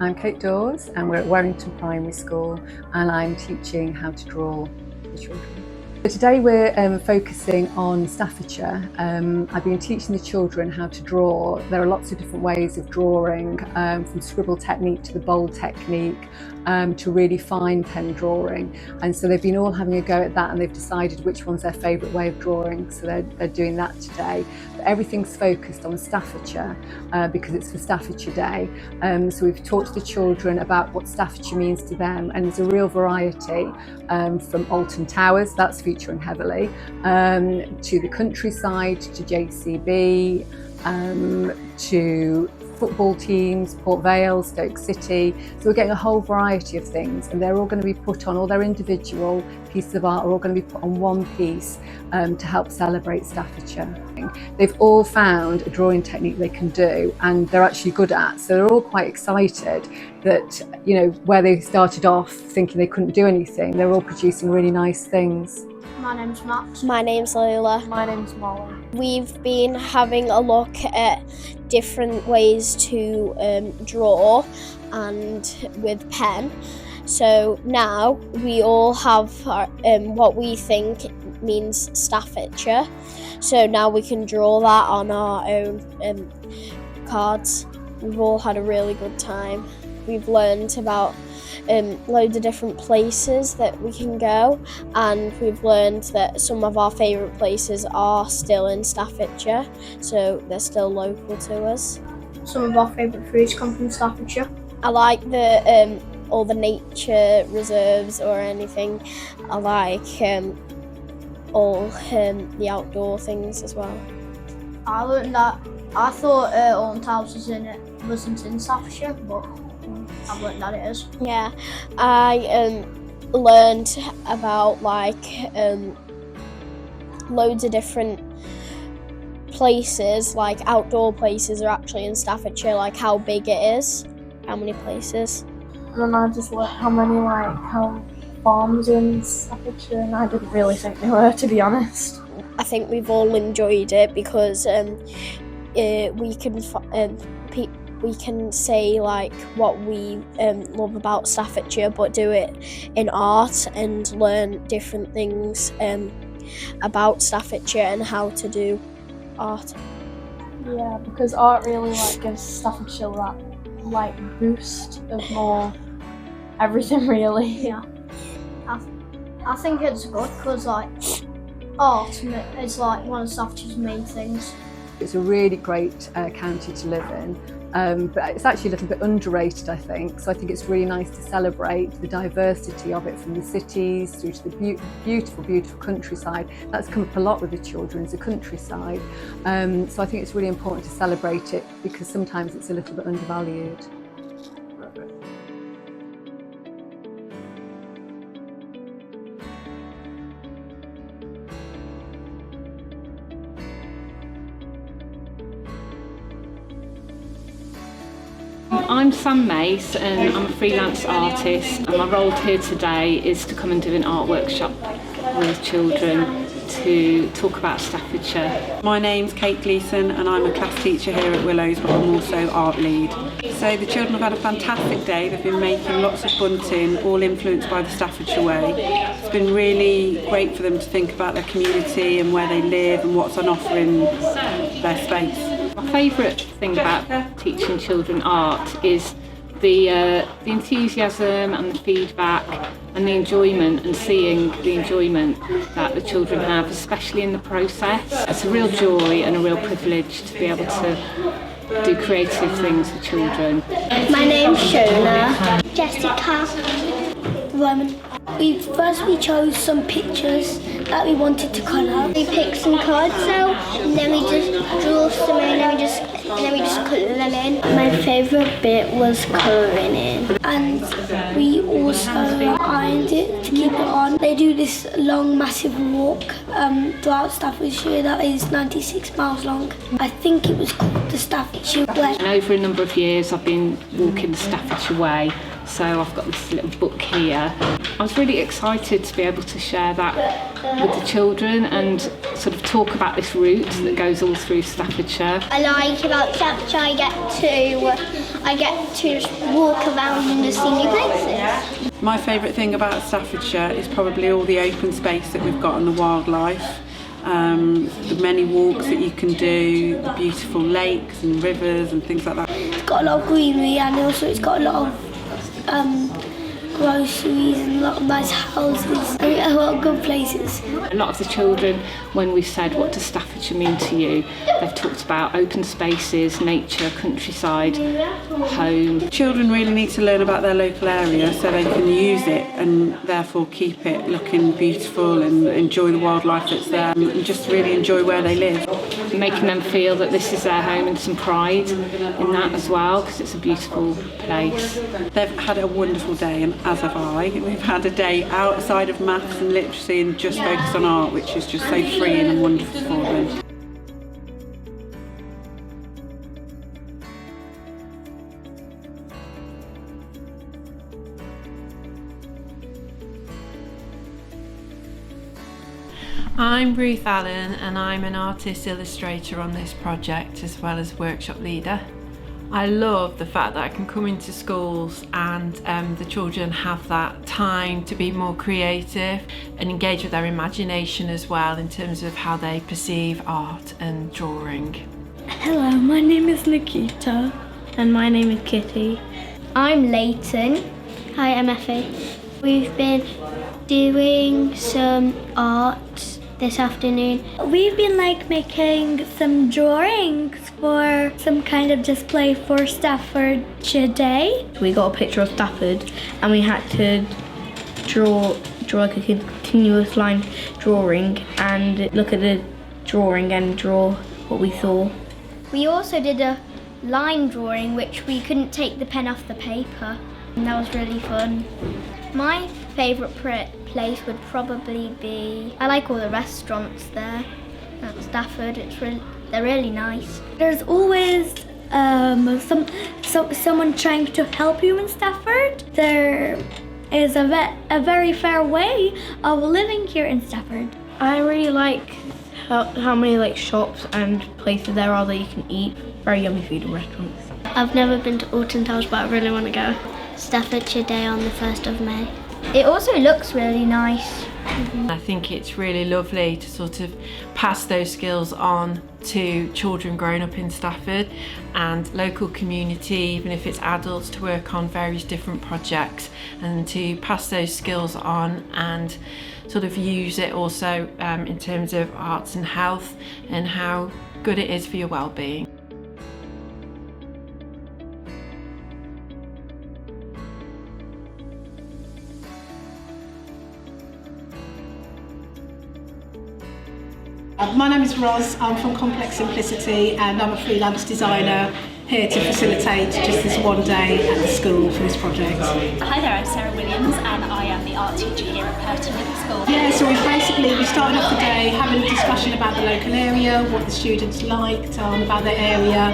I'm Kate Dawes and we're at Warrington Primary School and I'm teaching how to draw the children. So today we're focusing on Staffordshire. I've been teaching the children how to draw. There are lots of different ways of drawing, from scribble technique to the bold technique, to really fine pen drawing. And so they've been all having a go at that and they've decided which one's their favourite way of drawing. So they're doing that today. But everything's focused on Staffordshire because it's for Staffordshire Day. So we've talked to the children about what Staffordshire means to them, and there's a real variety from Alton Towers, that's featuring heavily, to the countryside, to JCB, to football teams, Port Vale, Stoke City. So we're getting a whole variety of things, and they're all going to be put on, all their individual pieces of art are all going to be put on one piece to help celebrate Staffordshire. They've all found a drawing technique they can do and they're actually good at, so they're all quite excited that, you know, where they started off thinking they couldn't do anything, they're all producing really nice things. My name's Max. My name's Lola. My name's Molly. We've been having a look at different ways to draw and with pen. So now we all have what we think means Staffordshire. So now we can draw that on our own cards. We've all had a really good time. We've learned about loads of different places that we can go, and we've learned that some of our favourite places are still in Staffordshire, so they're still local to us. Some of our favourite foods come from Staffordshire. I like the all the nature reserves or anything. I like all the outdoor things as well. I learned that. I thought Alton Towers wasn't in Staffordshire, but I've learned that it is. Yeah, I learned about loads of different places, like outdoor places are actually in Staffordshire, like how big it is, how many places. And then I just learned how many how farms are in Staffordshire, and I didn't really think they were, to be honest. I think we've all enjoyed it because we can say like what we love about Staffordshire, but do it in art and learn different things about Staffordshire and how to do art. Yeah, because art really gives Staffordshire that boost of more everything really. Yeah, I think it's good because art is one of Staffordshire's main things. It's a really great county to live in, but it's actually a little bit underrated, I think. So I think it's really nice to celebrate the diversity of it, from the cities through to the beautiful, beautiful countryside. That's come up a lot with the children, is the countryside. So I think it's really important to celebrate it because sometimes it's a little bit undervalued. I'm Sam Mace and I'm a freelance artist, and my role here today is to come and do an art workshop with children to talk about Staffordshire. My name's Kate Gleeson and I'm a class teacher here at Willows, but I'm also art lead. So the children have had a fantastic day. They've been making lots of bunting, all influenced by the Staffordshire way. It's been really great for them to think about their community and where they live and what's on offer in their space. My favourite thing about teaching children art is the enthusiasm and the feedback and the enjoyment, and seeing the enjoyment that the children have, especially in the process. It's a real joy and a real privilege to be able to do creative things for children. My name's Shona. Jessica. Roman. We chose some pictures that we wanted to colour. We picked some cards out, and then we just drew some in, and then we just colour them in. My favourite bit was colouring in, and we also ironed it to keep it on. They do this long, massive walk throughout Staffordshire that is 96 miles long. I think it was called the Staffordshire Way. And over a number of years I've been walking the Staffordshire Way, so I've got this little book here. I was really excited to be able to share that with the children and sort of talk about this route that goes all through Staffordshire. I like about Staffordshire, I I get to just walk around in the see new places. My favourite thing about Staffordshire is probably all the open space that we've got and the wildlife. The many walks that you can do, the beautiful lakes and rivers and things like that. It's got a lot of greenery, and also it's got a lot of groceries and a lot of nice houses and a lot of good places. A lot of the children, when we said, what does Staffordshire mean to you, they've talked about open spaces, nature, countryside, home. Children really need to learn about their local area so they can use it and therefore keep it looking beautiful and enjoy the wildlife that's there and just really enjoy where they live. Making them feel that this is their home and some pride in that as well, because it's a beautiful place. They've had a wonderful day, and as have I. We've had a day outside of maths and literacy and just focused on art, which is just so freeing and wonderful for them. I'm Ruth Allen, and I'm an artist illustrator on this project as well as workshop leader. I love the fact that I can come into schools and the children have that time to be more creative and engage with their imagination as well in terms of how they perceive art and drawing. Hello, my name is Nikita. And my name is Kitty. I'm Leighton. Hi, I'm Effie. We've been doing some art this afternoon. We've been making some drawings for some kind of display for Staffordshire Day. We got a picture of Stafford and we had to draw like a continuous line drawing and look at the drawing and draw what we saw. We also did a line drawing which we couldn't take the pen off the paper, and that was really fun. My favourite place would probably be, I like all the restaurants there at Stafford. They're really nice. There's always someone trying to help you in Stafford. There is a very fair way of living here in Stafford. I really like how many shops and places there are that you can eat. Very yummy food in restaurants. I've never been to Alton Towers, but I really want to go. Staffordshire Day on the 1st of May. It also looks really nice. I think it's really lovely to sort of pass those skills on to children growing up in Stafford and local community, even if it's adults, to work on various different projects and to pass those skills on and sort of use it also in terms of arts and health and how good it is for your well-being. My name is Roz, I'm from Complex Simplicity and I'm a freelance designer here to facilitate just this one day at the school for this project. Hi there, I'm Sarah Williams and I am the art teacher here at Purton Middle School. Yeah, so we started off the day having a discussion about the local area, what the students liked about their area,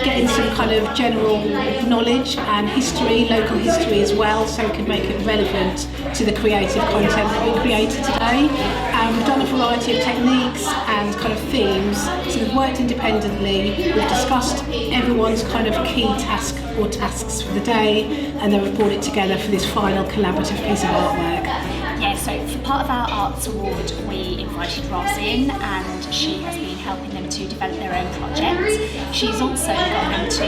getting some kind of general knowledge and history, local history as well, so we could make it relevant to the creative content that we created today. We've done a variety of techniques and kind of themes, so we've worked independently, we've discussed everyone's kind of key task or tasks for the day, and then we've brought it together for this final collaborative piece of artwork. Yeah, so for part of our Arts Award we invited Roz in and she has been helping them to develop their own projects. She's also got them to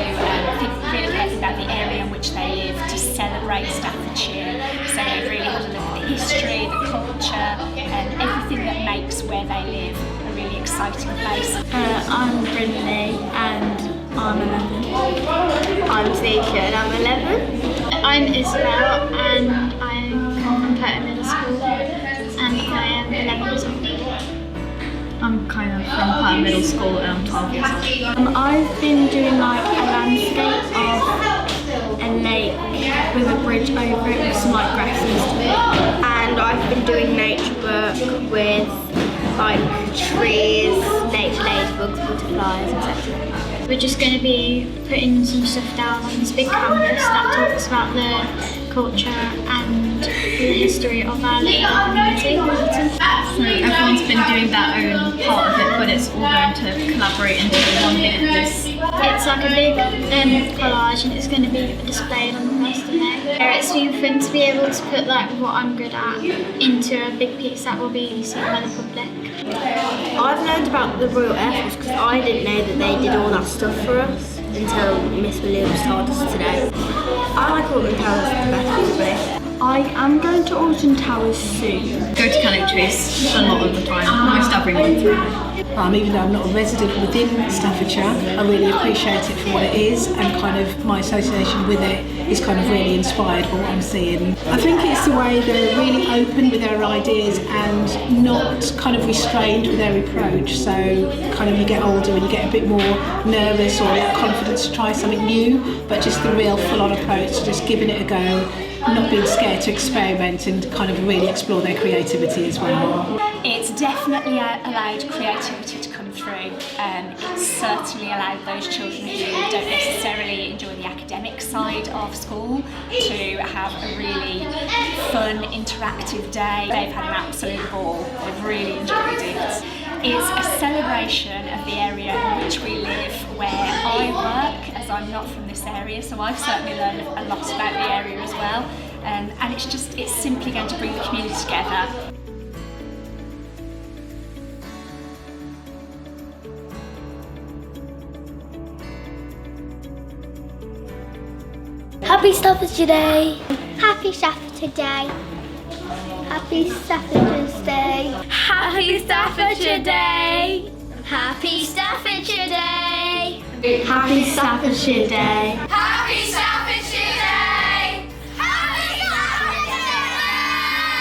think really carefully about the area in which they live to celebrate Staffordshire. So they've really had a look at the history, the culture and everything that makes where they live a really exciting place. I'm Brindley and I'm 11. I'm Zika and I'm 11. I'm Isabel and I come from Purton Middle School and I am 11 years old. I'm kind of from Purton Middle School and I'm 12 years old. I've been doing a landscape of a lake with a bridge over it with some grass and stuff. And I've been doing nature work with trees, nature ladybugs, butterflies, etc. We're just going to be putting some stuff down on this big canvas that talks about the culture and the history of our local community. So everyone's been doing their own part of it, but it's all going to collaborate into one big this It's like a big collage, and it's going to be displayed on the 1st of May. It's been fun to be able to put like what I'm good at into a big piece that will be seen by the public. I've learned about the Royal Air Force because I didn't know that they did all that stuff for us until Miss Williams told us today. I like Alton Towers the best probably. I am going to Alton Towers soon. Go to Cannock Chase a lot of the time. My stuff brings me through. Even though I'm not a resident within Staffordshire, I really appreciate it for what it is, and kind of my association with it is kind of really inspired by what I'm seeing. I think it's the way they're really open with their ideas and not kind of restrained with their approach. So kind of you get older and you get a bit more nervous or lack confidence to try something new, but just the real full-on approach to just giving it a go, not being scared to experiment and kind of really explore their creativity as well. It's definitely allowed creativity to come through. It's certainly allowed those children who don't necessarily enjoy the academic side of school to have a really fun, interactive day. They've had an absolute ball. They've really enjoyed it. It's a celebration of the area in which we live, where I work, as I'm not from this area, so I've certainly learned a lot about the area as well. And it's simply going to bring the community together. Happy Staffordshire Day! Happy Staffordshire Day! Happy Staffordshire Day! Happy Staffordshire Day! Happy Staffordshire Day! Happy Staffordshire Day!